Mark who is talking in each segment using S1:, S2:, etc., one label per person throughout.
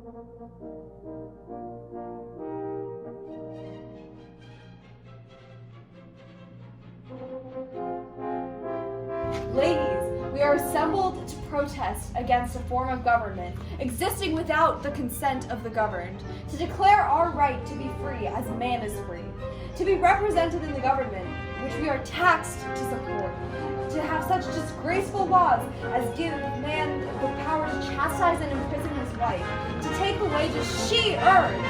S1: Ladies, we are assembled to protest against a form of government existing without the consent of the governed, to declare our right to be free as man is free, to be represented in the government which we are taxed to support, to have such disgraceful laws as give man the power to chastise and imprison his wife, to take the wages she earns,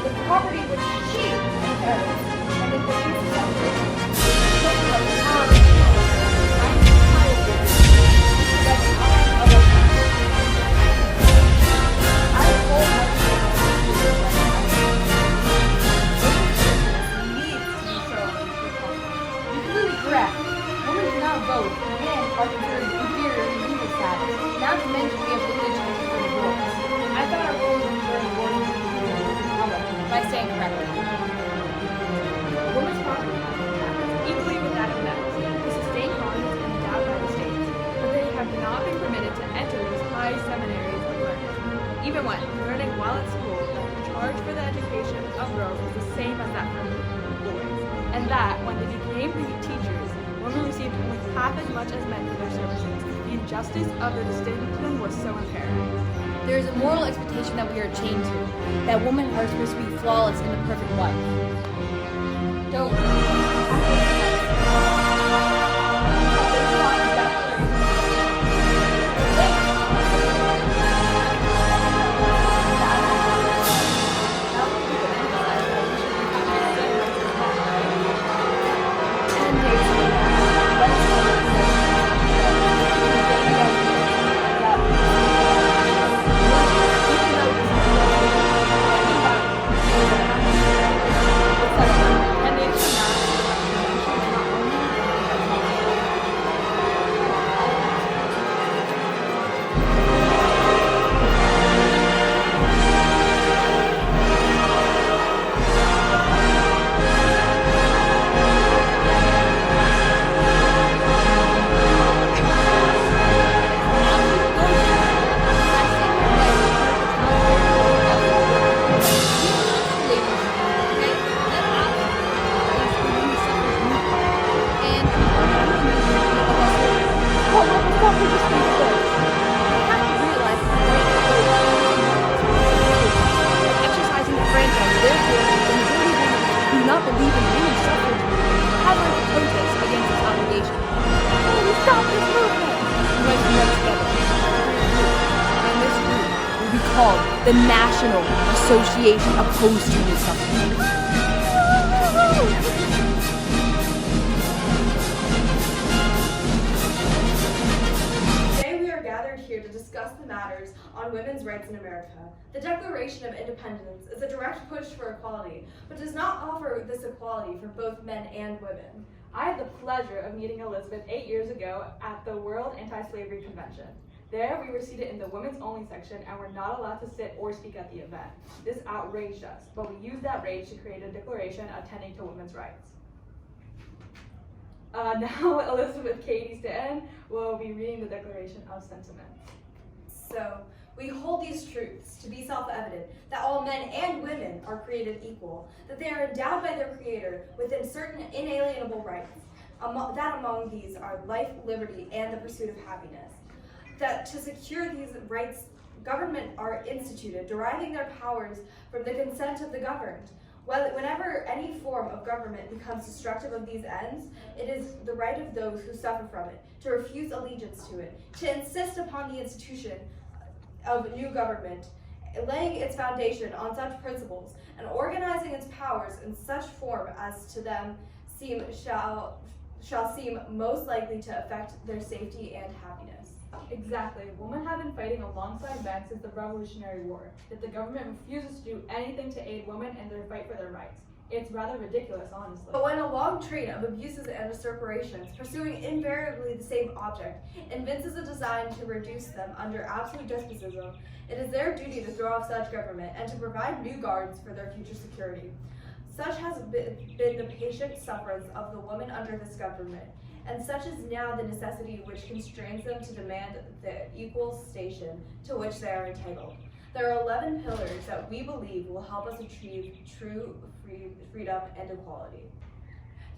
S1: the property which she inherits, and in the case of separation, the power of are considered inferior in legal status, not to mention we have religion for divorce. I thought our rules were important by staying correctly. Women's property equally with that of men. The sustained bond has been endowed by the states, but they have not been permitted to enter these high seminaries of learning, even when learning while at school that the charge for the education of girls was the same as that for boys, and that when they became teachers, women received only half as much as men for their services. The injustice of the distinction was so apparent. There is a moral expectation that we are chained to, that women are supposed to be flawless and the perfect wife. The National Association Opposed to Youth Suffrage. Today we are gathered here to discuss the matters on women's rights in America. The Declaration of Independence is a direct push for equality, but does not offer this equality for both men and women.
S2: I had the pleasure of meeting Elizabeth 8 years ago at the World Anti-Slavery Convention. There, we were seated in the women's only section and were not allowed to sit or speak at the event. This outraged us, but we used that rage to create a declaration attending to women's rights. Now, Elizabeth Cady Stanton will be reading the Declaration of Sentiments.
S1: So, we hold these truths to be self-evident, that all men and women are created equal, that they are endowed by their Creator within certain inalienable rights. That among these are life, liberty, and the pursuit of happiness. That to secure these rights, government are instituted, deriving their powers from the consent of the governed. Whenever any form of government becomes destructive of these ends, it is the right of those who suffer from it to refuse allegiance to it, to insist upon the institution of new government, laying its foundation on such principles, and organizing its powers in such form as to them shall seem most likely to affect their safety and happiness.
S2: Exactly. Women have been fighting alongside men since the Revolutionary War, yet the government refuses to do anything to aid women in their fight for their rights. It's rather ridiculous, honestly.
S1: But when a long train of abuses and usurpations, pursuing invariably the same object, evinces a design to reduce them under absolute despotism, it is their duty to throw off such government and to provide new guards for their future security. Such has been the patient sufferance of the women under this government, and such is now the necessity which constrains them to demand the equal station to which they are entitled. There are 11 pillars that we believe will help us achieve true freedom and equality.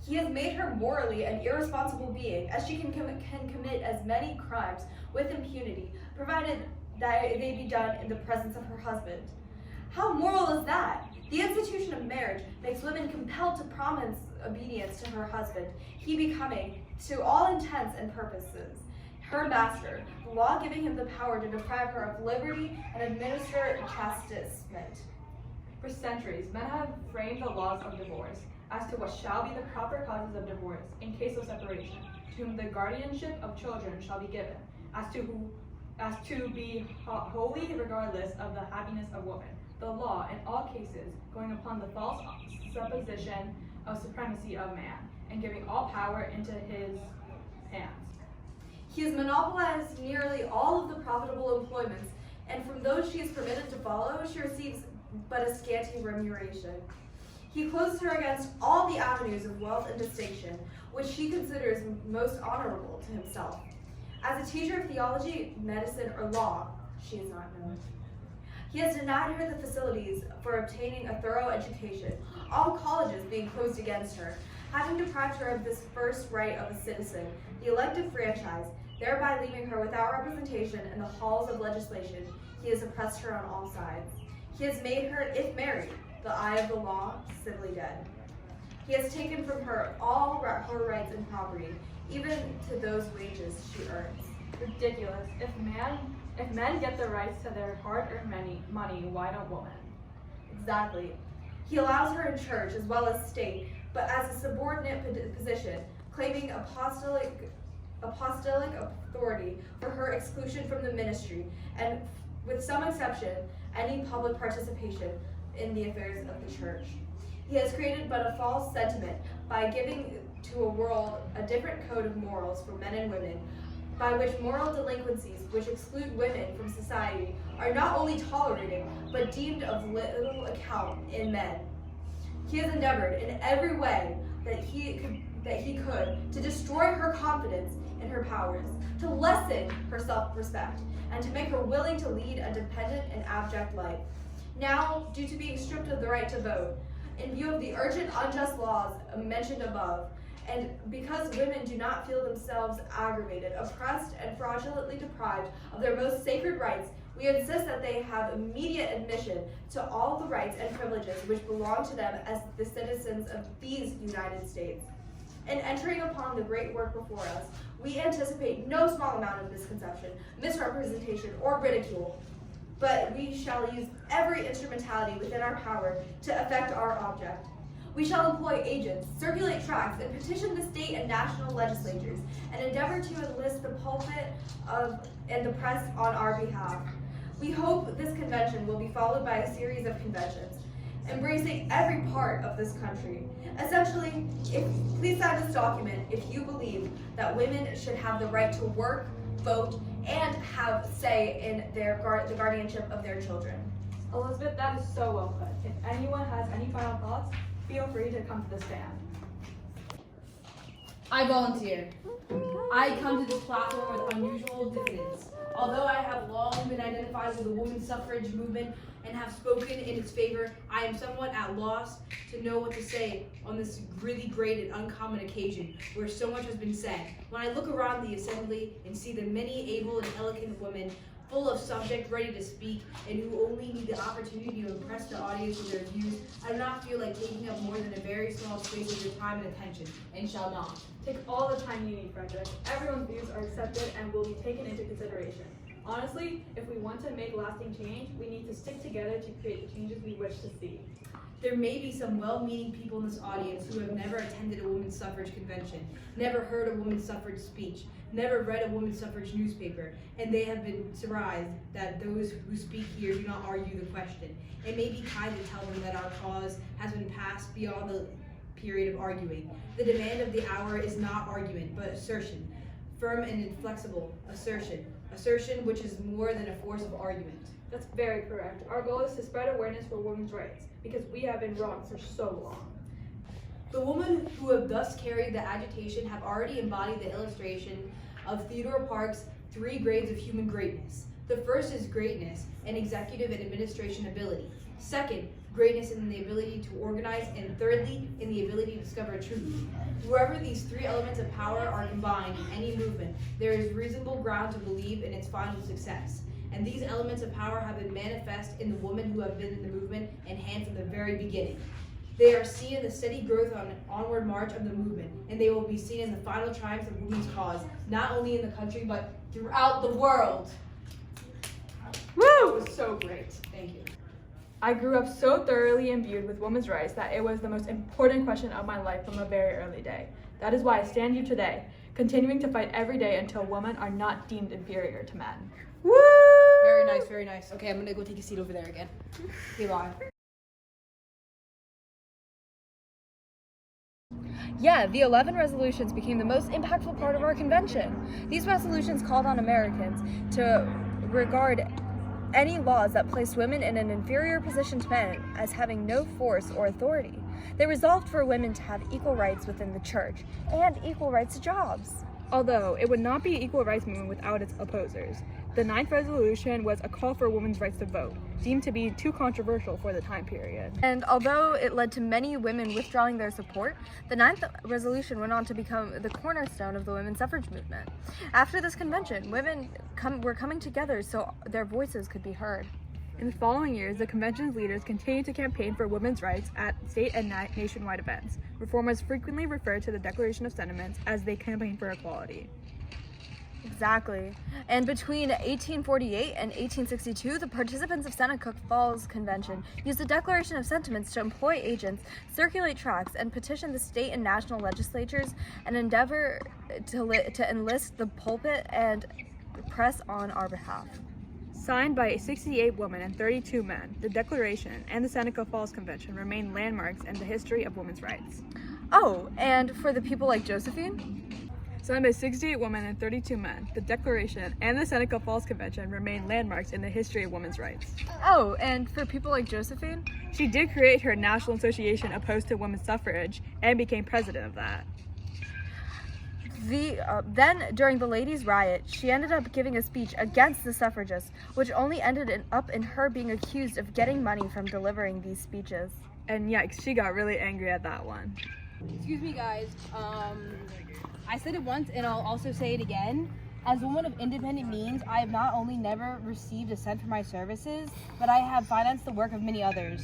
S1: He has made her morally an irresponsible being, as she can commit as many crimes with impunity, provided that they be done in the presence of her husband. How moral is that? The institution of marriage makes women compelled to promise obedience to her husband, he becoming, to all intents and purposes, her master, the law giving him the power to deprive her of liberty and administer chastisement.
S2: For centuries, men have framed the laws of divorce as to what shall be the proper causes of divorce in case of separation, to whom the guardianship of children shall be given, as to be wholly regardless of the happiness of woman. The law, in all cases, going upon the false supposition of supremacy of man, and giving all power into his hands.
S1: He has monopolized nearly all of the profitable employments, and from those she is permitted to follow, she receives but a scanty remuneration. He closes her against all the avenues of wealth and distinction, which he considers most honorable to himself. As a teacher of theology, medicine, or law, she is not known. He has denied her the facilities for obtaining a thorough education, all colleges being closed against her, having deprived her of this first right of a citizen, the elective franchise, thereby leaving her without representation in the halls of legislation. He has oppressed her on all sides. He has made her, if married, the eye of the law, civilly dead. He has taken from her all her rights and property, even to those wages she earns.
S2: Ridiculous. If men get the rights to their hard-earned money, why don't women?
S1: Exactly. He allows her in church as well as state, but as a subordinate position, claiming apostolic authority for her exclusion from the ministry, and with some exception, any public participation in the affairs of the church. He has created but a false sentiment by giving to a world a different code of morals for men and women, by which moral delinquencies which exclude women from society are not only tolerated, but deemed of little account in men. He has endeavored in every way that he could to destroy her confidence in her powers, to lessen her self-respect, and to make her willing to lead a dependent and abject life. Now, due to being stripped of the right to vote, in view of the urgent unjust laws mentioned above, and because women do not feel themselves aggravated, oppressed, and fraudulently deprived of their most sacred rights, we insist that they have immediate admission to all the rights and privileges which belong to them as the citizens of these United States. In entering upon the great work before us, we anticipate no small amount of misconception, misrepresentation, or ridicule, but we shall use every instrumentality within our power to effect our object. We shall employ agents, circulate tracts, and petition the state and national legislatures, and endeavor to enlist the pulpit and the press on our behalf. We hope this convention will be followed by a series of conventions, embracing every part of this country. Essentially, please sign this document if you believe that women should have the right to work, vote, and have say in the guardianship of their children.
S2: Elizabeth, that is so well put. If anyone has any final thoughts, feel free to come to the stand.
S3: I volunteer. I come to this platform with unusual diffidence. Although I have long been identified with the women's suffrage movement and have spoken in its favor, I am somewhat at loss to know what to say on this really great and uncommon occasion where so much has been said. When I look around the assembly and see the many able and eloquent women full of subject, ready to speak, and who only need the opportunity to impress the audience with their views, I do not feel like taking up more than a very small space of your time and attention, and shall not.
S2: Take all the time you need, Frederick. Everyone's views are accepted and will be taken into consideration. Honestly, if we want to make lasting change, we need to stick together to create the changes we wish to see.
S3: There may be some well-meaning people in this audience who have never attended a women's suffrage convention, never heard a women's suffrage speech, never read a women's suffrage newspaper, and they have been surprised that those who speak here do not argue the question. It may be kind to tell them that our cause has been passed beyond the period of arguing. The demand of the hour is not argument, but assertion. Firm and inflexible assertion. Assertion which is more than a force of argument.
S2: That's very correct. Our goal is to spread awareness for women's rights, because we have been wrong for so long.
S3: The women who have thus carried the agitation have already embodied the illustration of Theodore Park's 3 grades of human greatness. The first is greatness and executive and administration ability. Second, greatness in the ability to organize, and thirdly, in the ability to discover truth. Wherever these three elements of power are combined in any movement, there is reasonable ground to believe in its final success. And these elements of power have been manifest in the women who have been in the movement in hand from the very beginning. They are seen in the steady growth on onward march of the movement, and they will be seen in the final triumphs of women's cause, not only in the country, but throughout the world.
S2: Woo! That was so great.
S3: Thank you.
S2: I grew up so thoroughly imbued with women's rights that it was the most important question of my life from a very early day. That is why I stand here today, continuing to fight every day until women are not deemed inferior to men. Woo!
S3: Very nice, very nice. Okay, I'm gonna go take a seat over there again. Okay, bye.
S4: Yeah, the 11 resolutions became the most impactful part of our convention. These resolutions called on Americans to regard any laws that placed women in an inferior position to men as having no force or authority. They resolved for women to have equal rights within the church and equal rights to jobs.
S2: Although it would not be an equal rights movement without its opposers. The 9th resolution was a call for women's rights to vote, deemed to be too controversial for the time period.
S4: And although it led to many women withdrawing their support, the 9th resolution went on to become the cornerstone of the women's suffrage movement. After this convention, women were coming together so their voices could be heard.
S2: In the following years, the convention's leaders continued to campaign for women's rights at state and nationwide events. Reformers frequently referred to the Declaration of Sentiments as they campaigned for equality.
S4: Exactly. And between 1848 and 1862, the participants of Seneca Falls Convention used the Declaration of Sentiments to employ agents, circulate tracts, and petition the state and national legislatures and endeavor to enlist the pulpit and press on our behalf.
S2: Signed by 68 women and 32 men, the Declaration and the Seneca Falls Convention remain landmarks in the history of women's rights.
S4: Oh, and for the people like Josephine?
S2: Signed by 68 women and 32 men, the Declaration and the Seneca Falls Convention remain landmarks in the history of women's rights.
S4: Oh, and for people like Josephine?
S2: She did create her national association opposed to women's suffrage and became president of that.
S4: Then, during the ladies' riot, she ended up giving a speech against the suffragists, which only ended up in her being accused of getting money from delivering these speeches.
S2: And yikes, she got really angry at that one.
S3: Excuse me, guys. I said it once, and I'll also say it again. As a woman of independent means, I have not only never received a cent for my services, but I have financed the work of many others.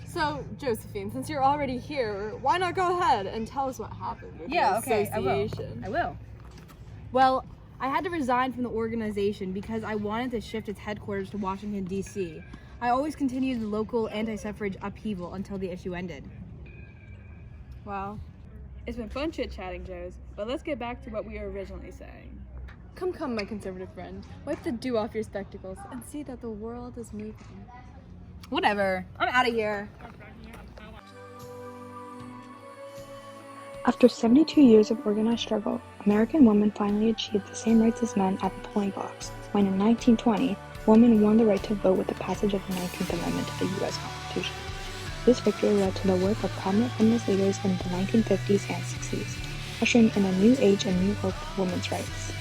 S5: So, Josephine, since you're already here, why not go ahead and tell us what happened with the association?
S3: I will. Well, I had to resign from the organization because I wanted to shift its headquarters to Washington, D.C. I always continued the local anti-suffrage upheaval until the issue ended.
S2: Wow. It's been fun chit-chatting, Joes, but let's get back to what we were originally saying.
S5: Come, my conservative friend. Wipe the dew off your spectacles and see that the world is moving.
S3: Whatever. I'm out of here.
S6: After 72 years of organized struggle, American women finally achieved the same rights as men at the polling box, when in 1920, women won the right to vote with the passage of the 19th Amendment to the U.S. Constitution. This victory led to the work of prominent feminist leaders in the 1950s and 60s, ushering in a new age and new hope for women's rights.